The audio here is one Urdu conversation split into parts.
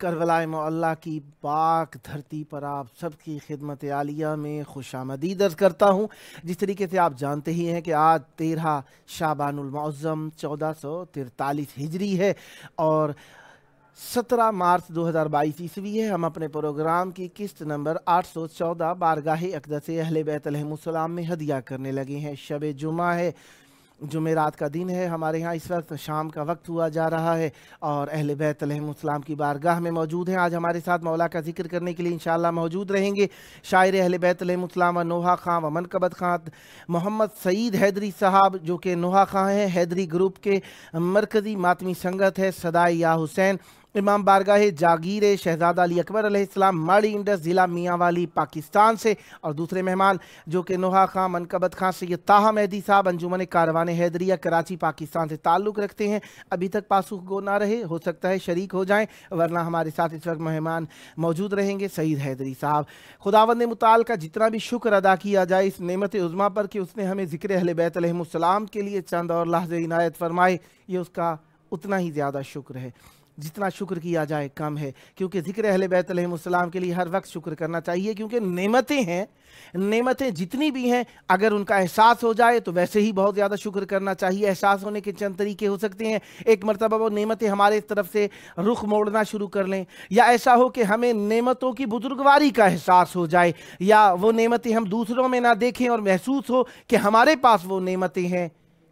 کربلا معلیٰ کی پاک دھرتی پر آپ سب کی خدمت عالیہ میں خوش آمدید عرض کرتا ہوں۔ جس طریقے سے آپ جانتے ہی ہیں کہ آج 13 شعبان المعظم 1443 ہجری ہے اور 17 مارچ 2022 عیسوی ہے۔ ہم اپنے پروگرام کی قسط نمبر 814 بارگاہ اقدس اہل بیت علیہم السلام میں ہدیہ کرنے لگے ہیں۔ شب جمعہ ہے، جمعرات کا دن ہے، ہمارے ہاں اس وقت شام کا وقت ہوا جا رہا ہے اور اہل بیت علیہم السلام کی بارگاہ میں موجود ہیں۔ آج ہمارے ساتھ مولا کا ذکر کرنے کے لیے انشاءاللہ موجود رہیں گے شاعر اہل بیت علیہم السلام و نوحہ خان و منقبت خان محمد سعید حیدری صاحب، جو کہ نوحہ خان ہیں، حیدری گروپ کے مرکزی ماتمی سنگت ہے صدائے یا حسین، امام بارگاہ جاگیر شہزادہ علی اکبر علیہ السلام، ماڑی انڈس، ضلع میاں والی، پاکستان سے۔ اور دوسرے مہمان جو کہ نوحہ خان منقبت خان سید طاہا مہدی صاحب، انجمن کاروان حیدریہ کراچی پاکستان سے تعلق رکھتے ہیں۔ ابھی تک پاسخ گو نہ رہے، ہو سکتا ہے شریک ہو جائیں، ورنہ ہمارے ساتھ اس وقت مہمان موجود رہیں گے سعید حیدری صاحب۔ خداوند متعال کا جتنا بھی شکر ادا کیا جائے اس نعمت عظمیٰ پر کہ اس نے ہمیں ذکر اہل بیت علیہم السلام کے لیے چند اور لحظے عنایت فرمائے، یہ اس کا اتنا ہی زیادہ شکر ہے۔ جتنا شکر کیا جائے کم ہے، کیونکہ ذکر اہل بیت علیہم السلام کے لیے ہر وقت شکر کرنا چاہیے، کیونکہ نعمتیں ہیں، نعمتیں جتنی بھی ہیں اگر ان کا احساس ہو جائے تو ویسے ہی بہت زیادہ شکر کرنا چاہیے۔ احساس ہونے کے چند طریقے ہو سکتے ہیں۔ ایک مرتبہ وہ نعمتیں ہمارے طرف سے رخ موڑنا شروع کر لیں، یا ایسا ہو کہ ہمیں نعمتوں کی بزرگواری کا احساس ہو جائے، یا وہ نعمتیں ہم دوسروں میں نہ دیکھیں اور محسوس ہو کہ ہمارے پاس وہ نعمتیں ہیں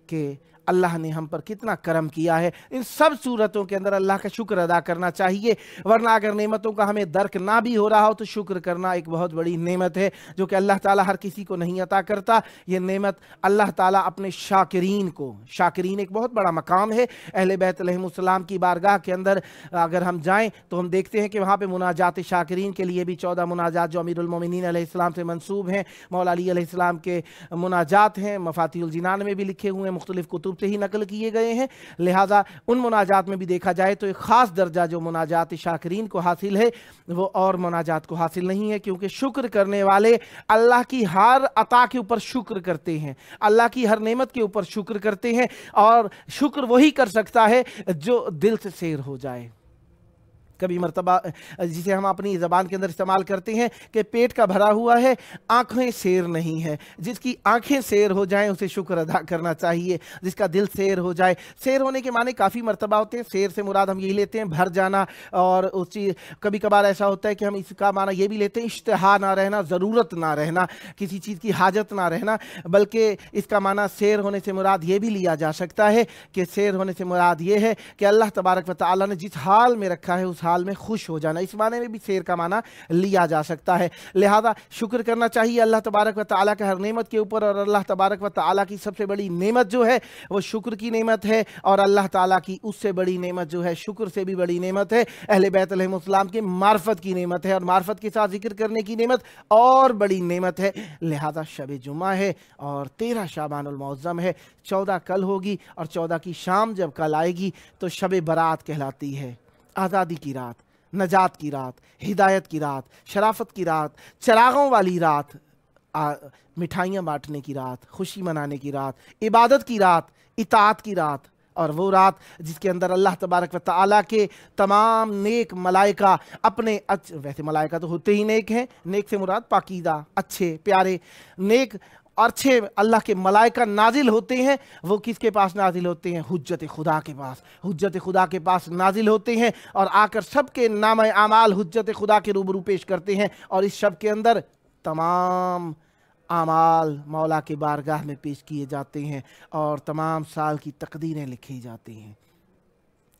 کہ اللہ نے ہم پر کتنا کرم کیا ہے۔ ان سب صورتوں کے اندر اللہ کا شکر ادا کرنا چاہیے، ورنہ اگر نعمتوں کا ہمیں درک نہ بھی ہو رہا ہو تو شکر کرنا ایک بہت بڑی نعمت ہے جو کہ اللہ تعالیٰ ہر کسی کو نہیں عطا کرتا۔ یہ نعمت اللہ تعالیٰ اپنے شاکرین کو، شاکرین ایک بہت بڑا مقام ہے اہل بیت علیہم السلام کی بارگاہ کے اندر۔ اگر ہم جائیں تو ہم دیکھتے ہیں کہ وہاں پہ مناجات شاکرین کے لیے بھی 14 مناجات جو امیر المومنین علیہ السلام سے منسوب ہیں، مولا علی علیہ السلام کے مناجات ہیں، مفاتیح الجنان میں بھی لکھے ہوئے ہیں، مختلف کتب سے ہی نقل کیے گئے ہیں۔ لہٰذا ان مناجات میں بھی دیکھا جائے تو ایک خاص درجہ جو مناجات شاکرین کو حاصل ہے وہ اور مناجات کو حاصل نہیں ہے، کیونکہ شکر کرنے والے اللہ کی ہر عطا کے اوپر شکر کرتے ہیں، اللہ کی ہر نعمت کے اوپر شکر کرتے ہیں، اور شکر وہی کر سکتا ہے جو دل سے سیر ہو جائے۔ کبھی مرتبہ جسے ہم اپنی زبان کے اندر استعمال کرتے ہیں کہ پیٹ کا بھرا ہوا ہے، آنکھیں سیر نہیں ہے۔ جس کی آنکھیں سیر ہو جائیں اسے شکر ادا کرنا چاہیے، جس کا دل سیر ہو جائے۔ سیر ہونے کے معنی کافی مرتبہ ہوتے ہیں، سیر سے مراد ہم یہی لیتے ہیں بھر جانا، اور اس چیز کبھی کبھار ایسا ہوتا ہے کہ ہم اس کا معنی یہ بھی لیتے ہیں اشتہا نہ رہنا، ضرورت نہ رہنا، کسی چیز کی حاجت نہ رہنا، بلکہ اس کا معنی سیر ہونے سے مراد یہ بھی لیا جا سکتا ہے کہ سیر ہونے سے مراد یہ ہے کہ اللہ تبارک و تعالیٰ نے جس حال میں رکھا ہے اس حال میں خوش ہو جانا۔ اس معنی میں بھی سیر کا معنی لیا جا سکتا ہے۔ لہذا شکر کرنا چاہیے اللہ تبارک و تعالیٰ کے ہر نعمت کے اوپر، اور اللہ تبارک و تعالیٰ کی سب سے بڑی نعمت جو ہے وہ شکر کی نعمت ہے، اور اللہ تعالیٰ کی اس سے بڑی نعمت جو ہے، شکر سے بھی بڑی نعمت ہے، اہل بیت علیہم السلام کی معرفت کی نعمت ہے، اور معرفت کے ساتھ ذکر کرنے کی نعمت اور بڑی نعمت ہے۔ لہذا شب جمعہ ہے اور 13 شعبان المعظم ہے، 14 کل ہوگی، اور 14 کی شام جب کل آئے گی تو شب برات کہلاتی ہے، آزادی کی رات، نجات کی رات، ہدایت کی رات، شرافت کی رات، چراغوں والی رات، مٹھائیاں بانٹنے کی رات، خوشی منانے کی رات، عبادت کی رات، اطاعت کی رات، اور وہ رات جس کے اندر اللہ تبارک و تعالیٰ کے تمام نیک ملائکہ اپنے ویسے ملائکہ تو ہوتے ہی نیک ہیں، نیک سے مراد پاکیزہ، اچھے، پیارے، نیک اور اچھے اللہ کے ملائکہ نازل ہوتے ہیں۔ وہ کس کے پاس نازل ہوتے ہیں؟ حجت خدا کے پاس، حجت خدا کے پاس نازل ہوتے ہیں، اور آ کر سب کے نام اعمال حجت خدا کے روبرو پیش کرتے ہیں، اور اس شب کے اندر تمام اعمال مولا کے بارگاہ میں پیش کیے جاتے ہیں، اور تمام سال کی تقدیریں لکھی جاتی ہیں۔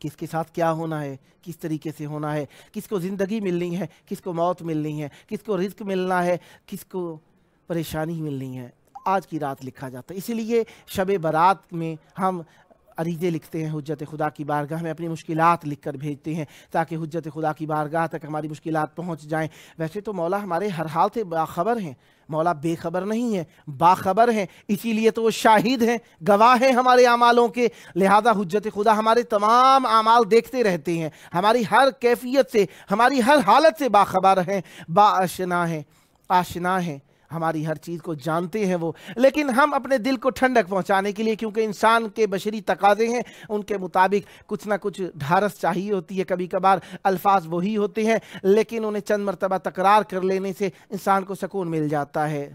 کس کے ساتھ کیا ہونا ہے، کس طریقے سے ہونا ہے، کس کو زندگی ملنی ہے، کس کو موت ملنی ہے، کس کو رزق ملنا ہے، کس کو پریشانی ملنی ہے، آج کی رات لکھا جاتا ہے۔ اسی لیے شب برات میں ہم عریضے لکھتے ہیں حجت خدا کی بارگاہ میں، اپنی مشکلات لکھ کر بھیجتے ہیں تاکہ حجت خدا کی بارگاہ تک ہماری مشکلات پہنچ جائیں۔ ویسے تو مولا ہمارے ہر حال سے باخبر ہیں، مولا بے خبر نہیں ہے، باخبر ہیں، اسی لیے تو وہ شاہد ہیں، گواہ ہیں ہمارے اعمالوں کے۔ لہذا حجت خدا ہمارے تمام اعمال دیکھتے رہتے ہیں، ہماری ہر کیفیت سے، ہماری ہر حالت سے باخبر ہیں، آشنا ہیں، ہماری ہر چیز کو جانتے ہیں وہ، لیکن ہم اپنے دل کو ٹھنڈک پہنچانے کے لیے، کیونکہ انسان کے بشری تقاضے ہیں، ان کے مطابق کچھ نہ کچھ ڈھارس چاہیے ہوتی ہے، کبھی کبھار الفاظ وہی ہوتے ہیں لیکن انہیں چند مرتبہ تکرار کر لینے سے انسان کو سکون مل جاتا ہے،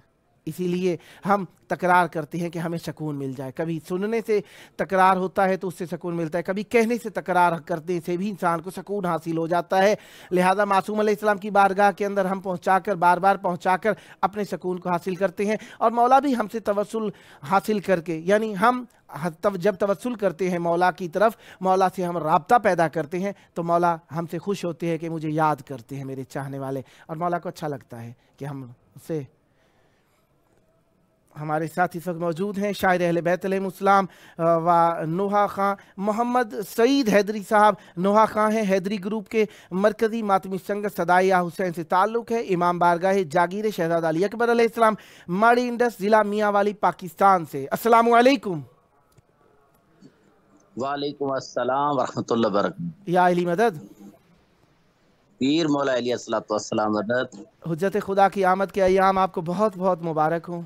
اسی لیے ہم تکرار کرتے ہیں کہ ہمیں سکون مل جائے۔ کبھی سننے سے تکرار ہوتا ہے تو اس سے سکون ملتا ہے، کبھی کہنے سے تکرار کرنے سے بھی انسان کو سکون حاصل ہو جاتا ہے۔ لہذا معصوم علیہ السلام کی بارگاہ کے اندر ہم پہنچا کر، بار بار پہنچا کر اپنے سکون کو حاصل کرتے ہیں، اور مولا بھی ہم سے توسل حاصل کر کے، یعنی ہم جب توسل کرتے ہیں مولا کی طرف، مولا سے ہم رابطہ پیدا کرتے ہیں تو مولا ہم سے خوش ہوتے ہیں کہ مجھے یاد کرتے ہیں میرے چاہنے والے، اور مولا کو اچھا لگتا ہے کہ ہم اسے۔ ہمارے ساتھ اس وقت موجود ہیں شاعر اہل بیت علیہ السلام و نوحہ خان محمد سعید حیدری صاحب۔ نوحہ خان ہیں حیدری گروپ کے مرکزی ماتمی سنگر صدائے یا حسین سے تعلق ہے، امام بارگاہ جاگیر شہزادہ علی اکبر علیہ السلام، ماڑی انڈس، ضلع میاں والی، پاکستان سے۔ السلام علیکم۔ وعلیکم السلام ورحمۃ اللہ وبرکاتہ۔ یا علی مدد۔ پیر مولا علیہ السلام مدد۔ حجت خدا کی آمد کے ایام آپ کو بہت بہت مبارک ہوں۔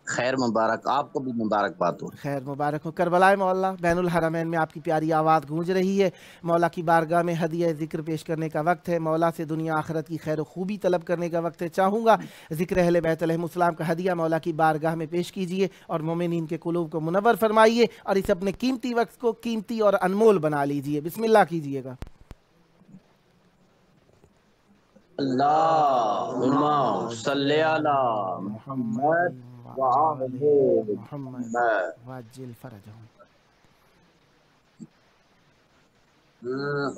خیر مبارک، آپ کو بھی مبارکباد ہو۔ خیر مبارک ہوں۔ کربلائے مولا بین الحرمین میں آپ کی پیاری آواز گونج رہی ہے، مولا کی بارگاہ میں ہدیہ ذکر پیش کرنے کا وقت ہے، مولا سے دنیا آخرت کی خیر و خوبی طلب کرنے کا وقت ہے۔ چاہوں گا ذکر اہل بیت علیہ السلام کا ہدیہ مولا کی بارگاہ میں پیش کیجئے اور مومنین کے قلوب کو منور فرمائیے، اور اس اپنے قیمتی وقت کو قیمتی اور انمول بنا لیجئے۔ بسم اللہ کیجئے گا۔ اللہم صلی علی محمد وآل محمد محمد۔ واجل فرجہم۔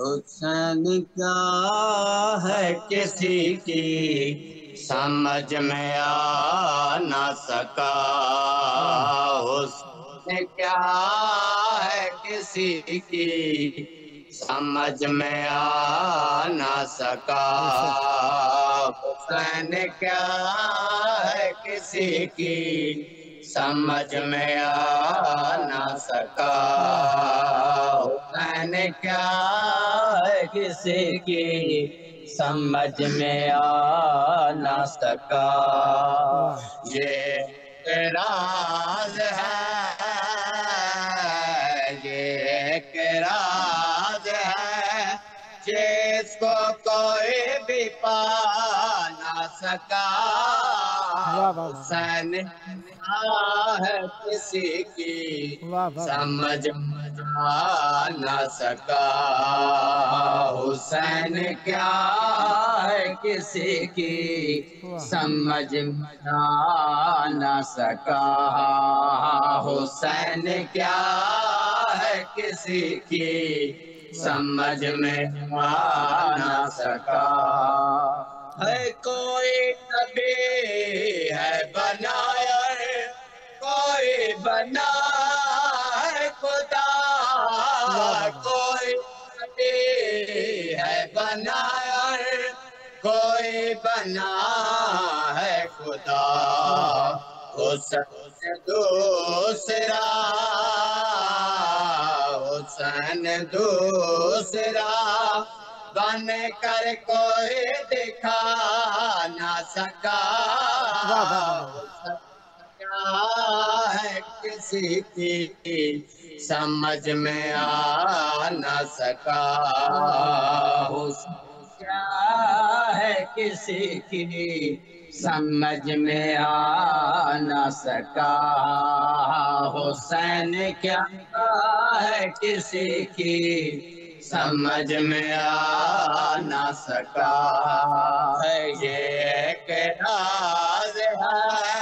حسین کیا ہے کسی کی سمجھ میں آ نہ سکا، حسین کیا ہے کسی کی سمجھ میں آ نہ سکا، حسین کیا ہے کسی کی سمجھ میں آ نہ سکا، حسین کیا ہے کسی کی سمجھ میں آ نہ سکا، یہ راز ہے، یہ راز ہے جس کو کوئی بھی پا نہ سکا، حسین ہے کسی کی سمجھ آ نہ سکا، حسین کیا ہے کسی کی سمجھ آ نہ سکا، حسین کیا ہے کسی کی سمجھ میں آ نہ سکا، ہے کوئی نبی ہے بنایا، کوئی بنا ہے خدا، کوئی نبی ہے بنایا، کوئی بنا ہے خدا، حسین دوسرا، حسین دوسرا بن کر کوئی دکھا نہ سکا، کیا ہے کسی کی سمجھ میں آ نہ سکا، کیا ہے کسی کی سمجھ میں آ نہ سکا، حسین کیا ہے کسی کی سمجھ میں آ نہ سکا، یہ ایک راز ہے،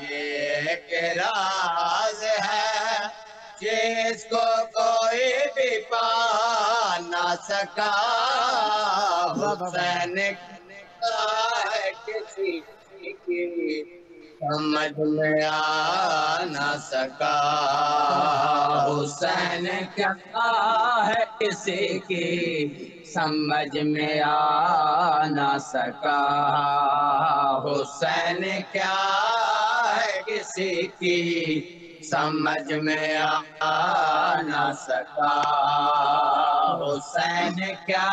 یہ ایک راز ہے جس کو کوئی بھی پا نہ سکا، حسین کیا ہے کسی کی سمجھ میں آ نہ سکا، حسین کیا ہے کسی کی سمجھ میں آ نہ سکا، حسین کیا ہے کسی کی سمجھ میں آ نہ سکا، حسین کیا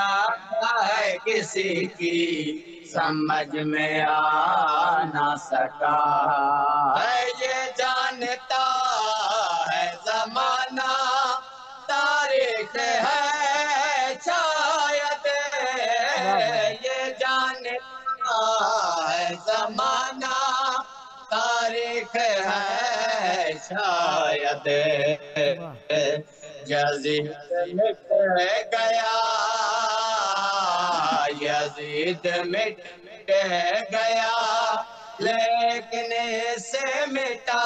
ہے کسی کی سمجھ میں آ نہ سکا ہے یہ جانتا ہے زمانہ تاریخ ہے شاید یہ جانتا ہے زمانہ تاریخ ہے شاید یزید مٹ گیا یزید مٹ گیا لیکن اسے مٹا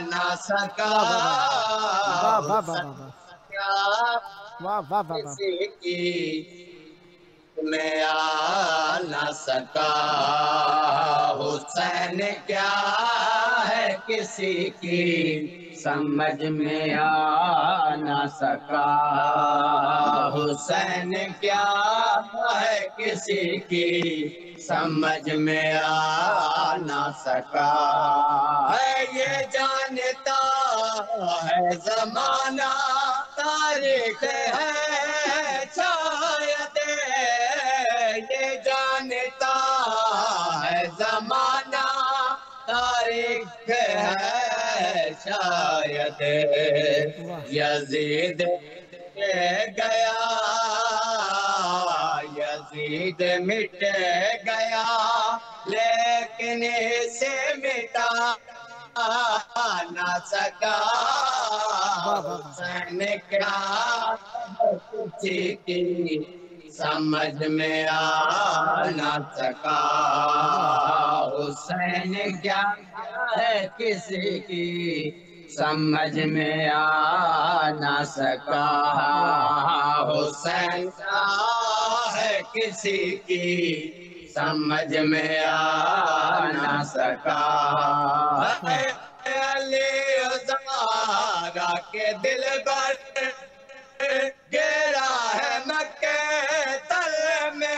نہ سکا کسی کی میں آ نہ سکا حسین کیا ہے کسی کی سمجھ میں آ نہ سکا حسین کیا ہے کسی کی سمجھ میں آ نہ سکا ہے یہ جانتا ہے زمانہ تاریخ ہے شاید یہ جانتا ہے زمانہ تاریخ ہے شاید یزید گیا یزید مٹ گیا لیکن اسے مٹا نہ سکا حسین کیا کسی کی سمجھ میں آ نہ سکا حسین کیا ہے کسی کی سمجھ میں آ نہ سکا حسین کیا ہے کسی کی سمجھ میں آ نہ سکا علی زہرا کے دل پر گرا ہے مکے تل میں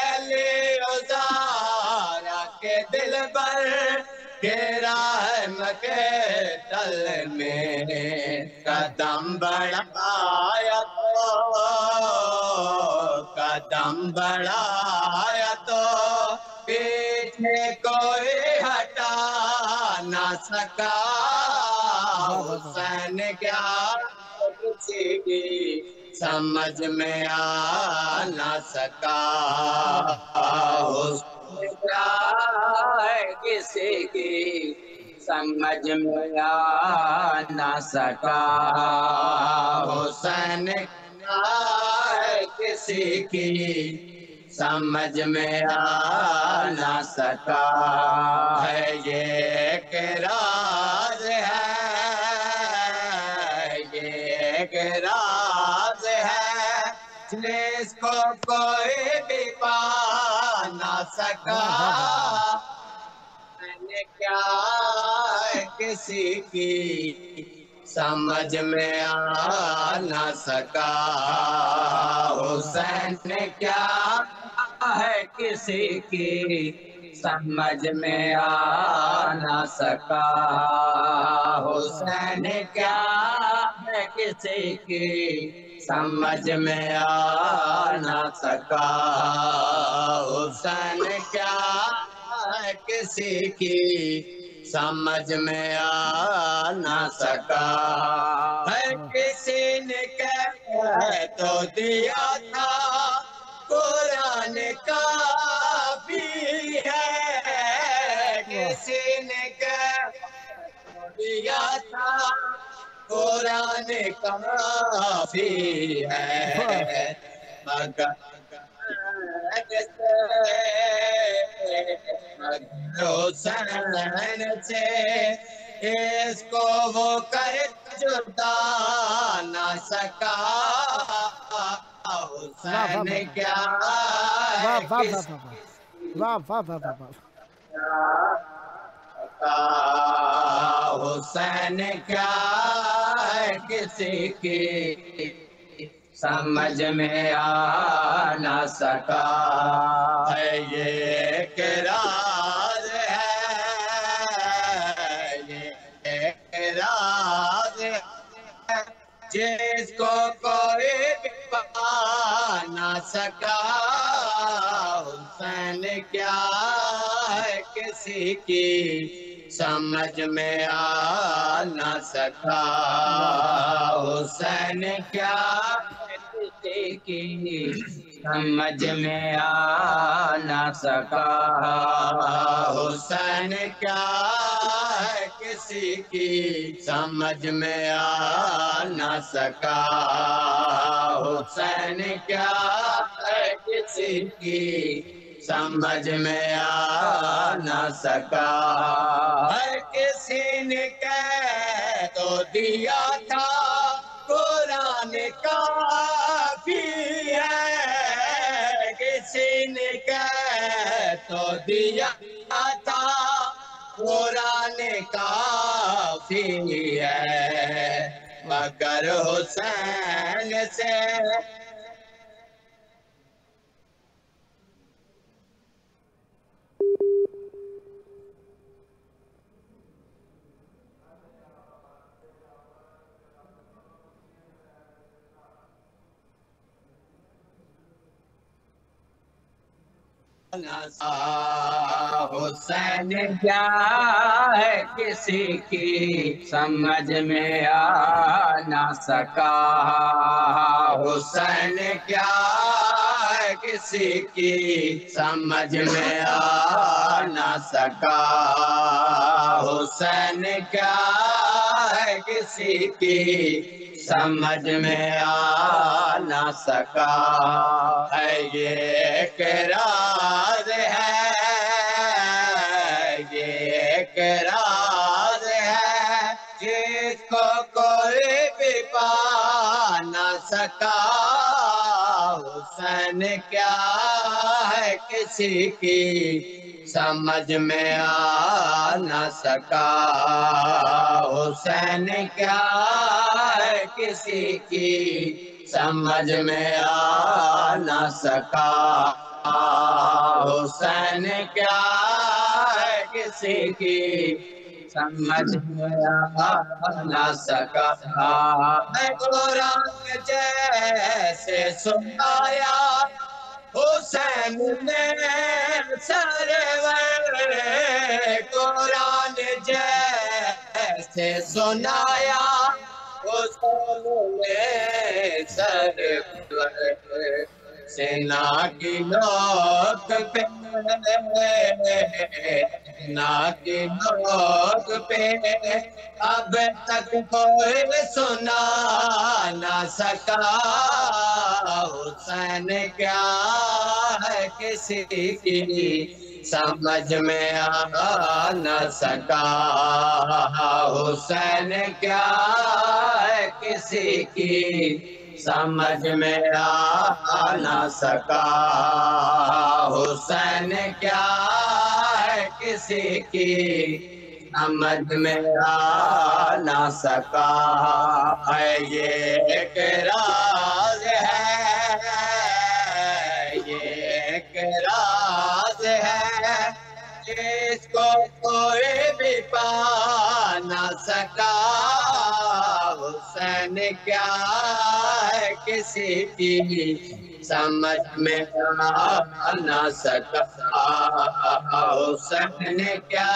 علی زہرا کے دل پر گرا ہے مکے تل میں قدم بڑھایا تو قدم بڑھایا تو پیچھے کوئی ہٹا نہ سکا حسین کیا کسی کی سمجھ میں آ نہ سکا حسین کیا ہے کسی کی سمجھ میں آ نہ سکا حسین کیا ہے کسی کی سمجھ میں آ نہ سکا ہے یہ ایک راز ہے یہ ایک راز ہے جس کو کوئی بھی پا نہ سکا میں نے کیا ہے کسی کی سمجھ میں آ نہ سکا حسین نے کیا ہے کسی کی سمجھ میں آ نہ سکا حسین کیا ہے کسی کی سمجھ میں آ نہ سکا حسین کیا ہے کسی کی سمجھ میں آ نہ سکا ہے کسی نے کہہ تو دیا تھا قرآن کافی ہے کسی نے کہہ تو دیا تھا قرآن کافی ہے مگر حسین سے اس کو وہ کر جدا نہ سکا حسین کیا حسین کیا کسی کی سمجھ میں آ نہ سکا ہے یہ ایک راز ہے یہ ایک راز ہے جس کو کوئی بھی پا نہ سکا حسین کیا ہے کسی کی سمجھ میں آ نہ سکا حسین کیا ہے کسی کی سمجھ میں آ نہ سکا حسین کیا ہے کسی کی سمجھ میں آ نہ سکا حسین کیا ہے کسی کی سمجھ میں آ نہ سکا ہر کسی نے کہہ تو دیا تھا قرآن کافی ہے کسی نے کہہ تو دیا تھا قرآن کافی ہے مگر حسین سے حسین کیا ہے کسی کی سمجھ میں آ نہ سکا حسین کیا ہے کسی کی سمجھ میں آ نہ سکا حسین کیا ہے کسی کی سمجھ میں آ نہ سکا ہے یہ ایک راز ہے یہ ایک راز ہے جس کو کوئی بھی پا نہ سکا حسین کیا ہے کسی کی سمجھ میں آ نہ سکا حسین کیا ہے کسی کی سمجھ میں آ نہ سکا حسین کیا ہے کسی کی سمجھ میں آ نہ سکا قرآن جیسے سنایا حسین نے سرور قرآن جیسے سنایا حسین نے سرور سینا کی نوک پہ سینا کی نوک پہ اب تک کوئی سنا نہ سکا حسین کیا ہے کسی کی سمجھ میں آ نہ سکا حسین کیا ہے کسی کی سمجھ میں آ نہ سکا حسین کیا ہے کسی کی سمجھ میں آ نہ سکا ہے یہ ایک راز ہے یہ ایک راز ہے جس کو کوئی بھی پا نہ سکا حسین کیا ہے کسی کی سمجھ میں آ نہ سکا حسین کیا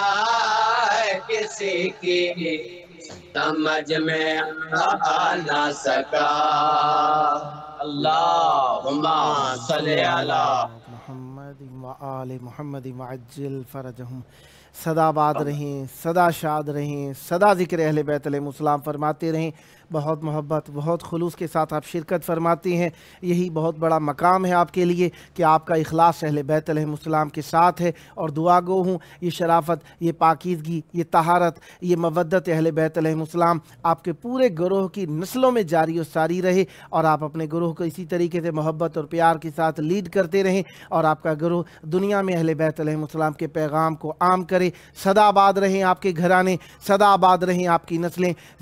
ہے کسی کی سمجھ میں آ نہ سکا اللہم صلی علی محمد و آل محمد وعجل فرجہم سدا آباد رہیں سدا شاد رہیں سدا ذکر اہل بیت علیہ السلام فرماتے رہیں بہت محبت بہت خلوص کے ساتھ آپ شرکت فرماتی ہیں یہی بہت بڑا مقام ہے آپ کے لیے کہ آپ کا اخلاص اہل بیت علیہ السلام کے ساتھ ہے اور دعا گو ہوں یہ شرافت یہ پاکیزگی یہ طہارت یہ مودت اہل بیت علیہ السلام آپ کے پورے گروہ کی نسلوں میں جاری و ساری رہے اور آپ اپنے گروہ کو اسی طریقے سے محبت اور پیار کے ساتھ لیڈ کرتے رہیں اور آپ کا گروہ دنیا میں اہل بیت علیہ السلام کے پیغام کو عام کرے سدا آباد رہیں آپ کے گھرانے سدا آباد رہیں آپ کی نسلیں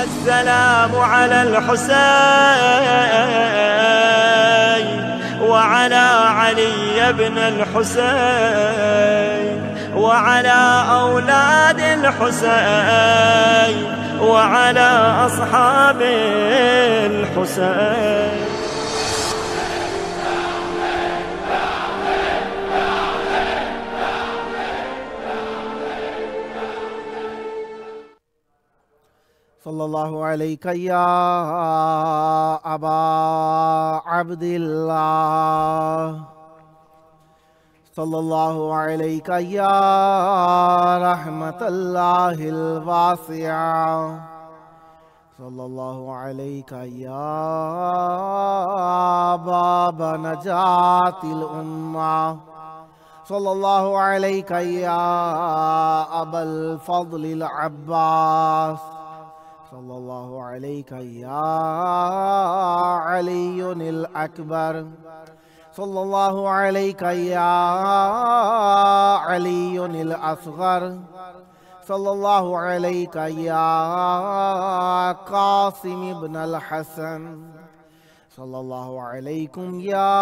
السلام على الحسين وعلى علي بن الحسين وعلى أولاد الحسين وعلى أصحاب الحسين. صلی اللہ علیہ یا ابا عبداللہ صلی اللہ علیہ یا رحمت اللہ الواسعہ صلی اللہ علیہ یا باب نجات الامہ صلی اللہ علیہ یا ابا الفضل العباس صلی اللہ علیہ یا علی الاکبر صلی اللہ علیہ یا علی الاصغر صلی اللہ علیہ یا قاسم ابن الحسن صلی اللہ علیکم یا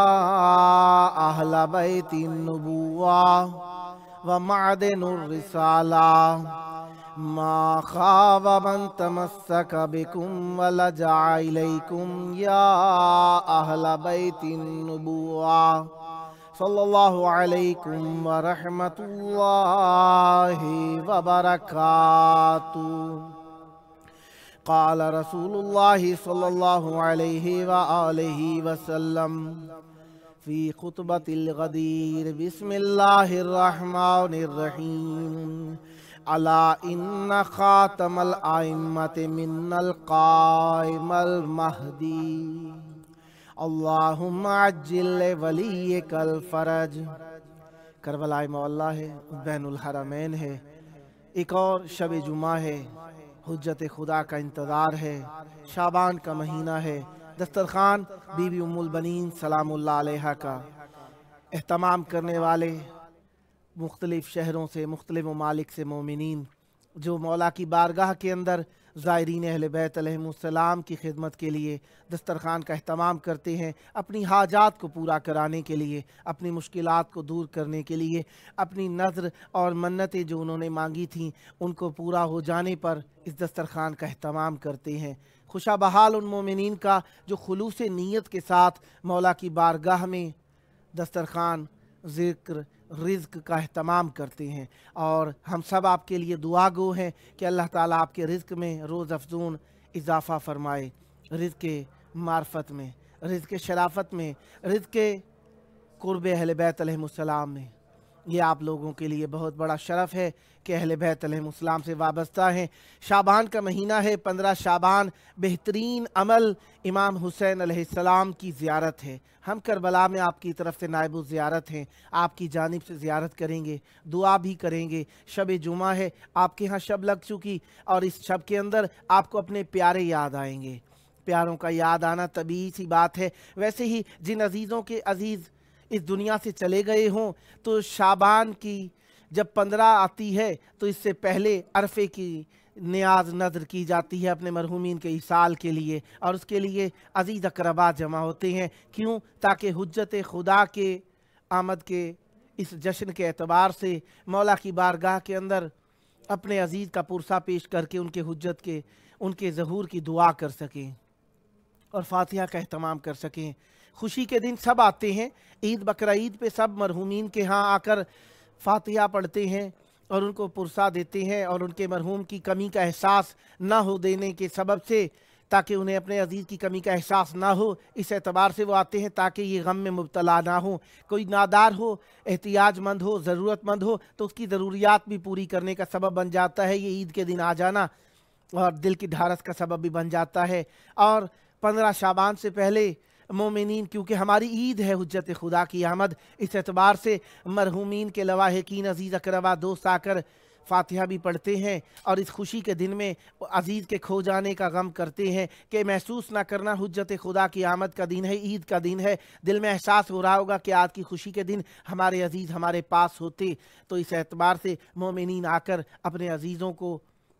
اہل بیت النبوہ ومعدن الرسالہ ما خاب من تمسک بکم ولجع الیکم یا اہل بیت النبوہ صلی اللہ علیکم ورحمت اللہ وبرکاتہ. قال رسول اللہ صلی اللہ علیہ وآلہ وسلم فی خطبۃ الغدیر بسم اللہ الرحمن الرحیم الا ان خاتم الائمۃ من القائم المہدی اللہم عجل ولیک الفرج. کربلا مولا ہے، بین الحرمین ہے، ایک اور شب جمعہ ہے، حجت خدا کا انتظار ہے، شعبان کا مہینہ ہے، دسترخوان بی بی ام البنین سلام اللہ علیہا کا اہتمام کرنے والے مختلف شہروں سے، مختلف ممالک سے مومنین جو مولا کی بارگاہ کے اندر زائرین اہل بیت علیہم السلام کی خدمت کے لیے دسترخوان کا اہتمام کرتے ہیں، اپنی حاجات کو پورا کرانے کے لیے، اپنی مشکلات کو دور کرنے کے لیے، اپنی نظر اور منتیں جو انہوں نے مانگی تھیں ان کو پورا ہو جانے پر اس دسترخوان کا اہتمام کرتے ہیں. خوشا بحال ان مومنین کا جو خلوص نیت کے ساتھ مولا کی بارگاہ میں دسترخوان، ذکر، رزق کا اہتمام کرتے ہیں. اور ہم سب آپ کے لیے دعا گو ہیں کہ اللہ تعالیٰ آپ کے رزق میں روز افزون اضافہ فرمائے، رزق معرفت میں، رزق شرافت میں، رزق قرب اہل بیت علیہم السلام میں. یہ آپ لوگوں کے لیے بہت بڑا شرف ہے کہ اہل بیت علیہم السلام سے وابستہ ہیں. شعبان کا مہینہ ہے، 15 شعبان. بہترین عمل امام حسین علیہ السلام کی زیارت ہے. ہم کربلا میں آپ کی طرف سے نائب الزیارت ہیں، آپ کی جانب سے زیارت کریں گے، دعا بھی کریں گے. شب جمعہ ہے، آپ کے ہاں شب لگ چکی، اور اس شب کے اندر آپ کو اپنے پیارے یاد آئیں گے. پیاروں کا یاد آنا طبیعی سی بات ہے. ویسے ہی جن عزیزوں کے عزیز اس دنیا سے چلے گئے ہوں تو شعبان کی جب 15 آتی ہے تو اس سے پہلے عرفے کی نیاز نظر کی جاتی ہے اپنے مرحومین کے ایصال کے لیے، اور اس کے لیے عزیز اقربا جمع ہوتے ہیں. کیوں؟ تاکہ حجت خدا کے آمد کے اس جشن کے اعتبار سے مولا کی بارگاہ کے اندر اپنے عزیز کا پرسہ پیش کر کے ان کے حجت کے، ان کے ظہور کی دعا کر سکیں اور فاتحہ کا اہتمام کر سکیں. خوشی کے دن سب آتے ہیں، عید بقرعید پہ سب مرحومین کے ہاں آ کر فاتحہ پڑھتے ہیں اور ان کو پرسہ دیتے ہیں، اور ان کے مرحوم کی کمی کا احساس نہ ہو دینے کے سبب سے، تاکہ انہیں اپنے عزیز کی کمی کا احساس نہ ہو، اس اعتبار سے وہ آتے ہیں تاکہ یہ غم میں مبتلا نہ ہوں. کوئی نادار ہو، احتیاج مند ہو، ضرورت مند ہو تو اس کی ضروریات بھی پوری کرنے کا سبب بن جاتا ہے یہ عید کے دن آ جانا، اور دل کی ڈھارس کا سبب بھی بن جاتا ہے. اور 15 شعبان سے پہلے مومنین، کیونکہ ہماری عید ہے حجت خدا کی آمد، اس اعتبار سے مرحومین کے لواحقین عزیز اقربا دوست آ کر فاتحہ بھی پڑھتے ہیں، اور اس خوشی کے دن میں عزیز کے کھو جانے کا غم کرتے ہیں کہ محسوس نہ کرنا حجت خدا کی آمد کا دن ہے، عید کا دن ہے. دل میں احساس ہو رہا ہوگا کہ آج کی خوشی کے دن ہمارے عزیز ہمارے پاس ہوتے. تو اس اعتبار سے مومنین آ کر اپنے عزیزوں کو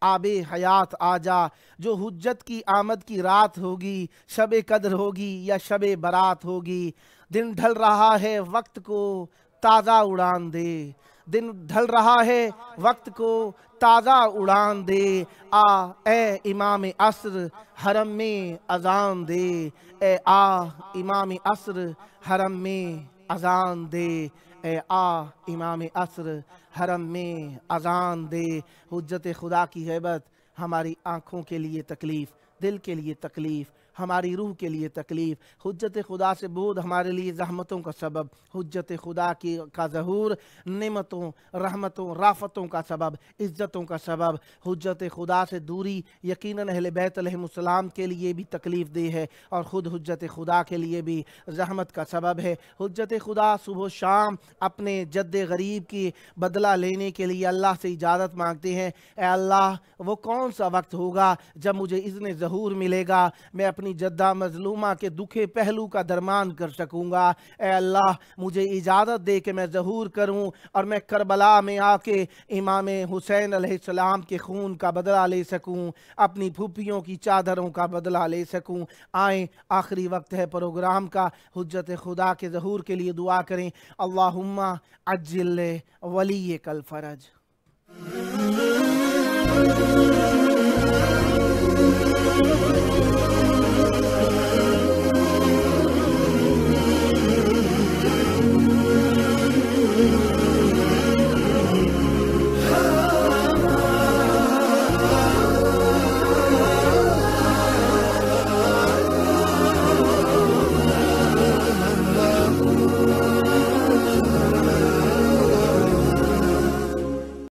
آب حیات آ جا۔ جو حجت کی آمد کی رات ہوگی، شب قدر ہوگی یا شب برات ہوگی، دن ڈھل رہا ہے وقت کو تازہ اڑان دے، دن ڈھل رہا ہے وقت کو تازہ اڑان دے، آ اے امام عصر حرم میں اذان دے، اے آ امام عصر حرم میں اذان دے، اے آ امام عصر حرم میں اذان دے۔ حجت خدا کی غیبت ہماری آنکھوں کے لیے تکلیف، دل کے لیے تکلیف، ہماری روح کے لیے تکلیف۔ حجت خدا سے بعد ہمارے لیے زحمتوں کا سبب، حجت خدا کا ظہور نعمتوں، رحمتوں، رافتوں کا سبب، عزتوں کا سبب۔ حجت خدا سے دوری یقیناً اہل بیت علیہ السلام کے لیے بھی تکلیف دہ ہے اور خود حجت خدا کے لیے بھی زحمت کا سبب ہے۔ حجت خدا صبح و شام اپنے جد غریب کی بدلہ لینے کے لیے اللہ سے اجازت مانگتے ہیں، اے اللہ وہ کون سا وقت ہوگا جب مجھے اذن ظہور ملے گا، میں اپنی جدہ مظلومہ کے دکھے پہلو کا درمان کر سکوں گا۔ اے اللہ مجھے اجازت دے کہ میں ظہور کروں اور میں کربلا میں آ کے امام حسین علیہ السلام کے خون کا بدلہ لے سکوں، اپنی پھوپھیوں کی چادروں کا بدلہ لے سکوں۔ آئیں آخری وقت ہے پروگرام کا، حجت خدا کے ظہور کے لیے دعا کریں۔ اللہم عجل ولیک الفرج۔